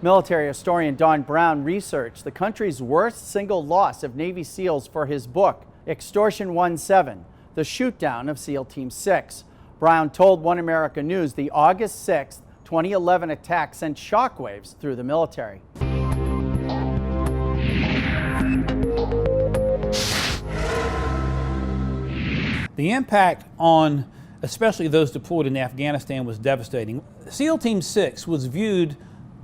Military historian Don Brown researched the country's worst single loss of Navy SEALs for his book, Extortion 1-7, the shootdown of SEAL Team 6. Brown told One America News the August 6, 2011 attack sent shockwaves through the military. The impact on especially those deployed in Afghanistan was devastating. SEAL Team 6 was viewed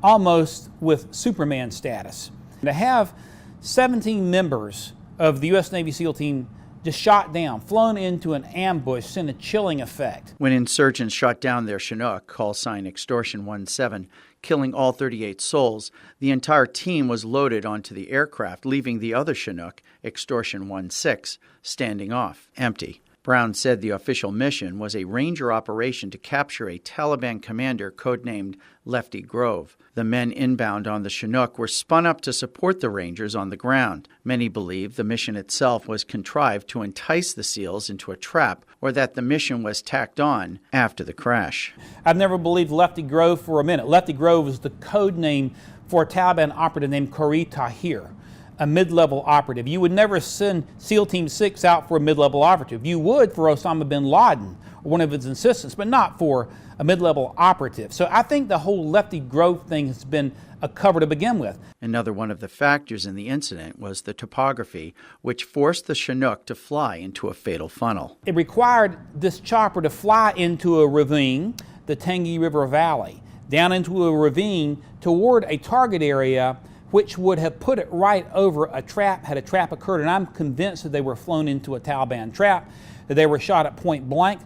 almost with Superman status. To have 17 members of the U.S. Navy SEAL Team just shot down, flown into an ambush, sent a chilling effect. When insurgents shot down their Chinook, call sign Extortion 1-7, killing all 38 souls, the entire team was loaded onto the aircraft, leaving the other Chinook, Extortion 1-6, standing off, empty. Brown said the official mission was a Ranger operation to capture a Taliban commander codenamed Lefty Grove. The men inbound on the Chinook were spun up to support the Rangers on the ground. Many believe the mission itself was contrived to entice the SEALs into a trap, or that the mission was tacked on after the crash. I've never believed Lefty Grove for a minute. Lefty Grove is the code name for a Taliban operative named Corey Tahir, a mid-level operative. You would never send SEAL Team 6 out for a mid-level operative. You would for Osama bin Laden or one of his assistants, but not for a mid-level operative. So I think the whole Lefty Grove thing has been a cover to begin with. Another one of the factors in the incident was the topography, which forced the Chinook to fly into a fatal funnel. It required this chopper to fly into a ravine, the Tangi River Valley, down into a ravine toward a target area which would have put it right over a trap had a trap occurred. And I'm convinced that they were flown into a Taliban trap, that they were shot at point blank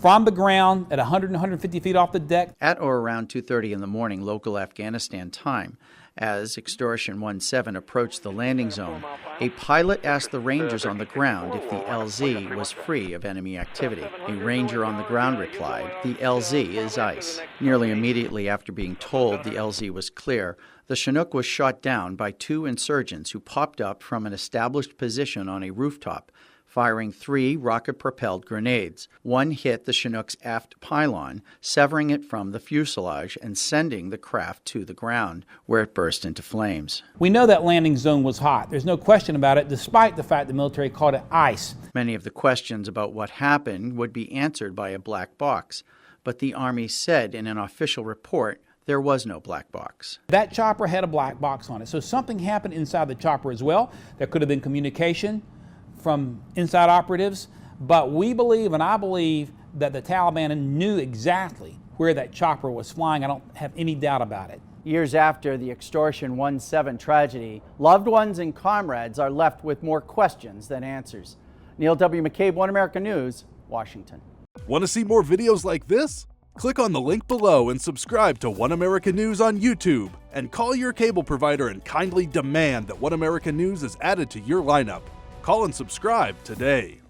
from the ground at 100 and 150 feet off the deck. At or around 2:30 in the morning local Afghanistan time, as Extortion 1-7 approached the landing zone, a pilot asked the Rangers on the ground if the LZ was free of enemy activity. A Ranger on the ground replied, "The LZ is ice." Nearly immediately after being told the LZ was clear, the Chinook was shot down by two insurgents who popped up from an established position on a rooftop, firing 3 rocket-propelled grenades. One hit the Chinook's aft pylon, severing it from the fuselage and sending the craft to the ground, where it burst into flames. We know that landing zone was hot. There's no question about it, despite the fact the military called it ice. Many of the questions about what happened would be answered by a black box, but the Army said in an official report there was no black box. That chopper had a black box on it, so something happened inside the chopper as well. There could have been communication from inside operatives, but we believe, and I believe, that the Taliban knew exactly where that chopper was flying. I don't have any doubt about it. Years after the Extortion 1-7 tragedy, loved ones and comrades are left with more questions than answers. Neil W. McCabe, One America News, Washington. Want to see more videos like this? Click on the link below and subscribe to One America News on YouTube, and call your cable provider and kindly demand that One America News is added to your lineup. Call and subscribe today.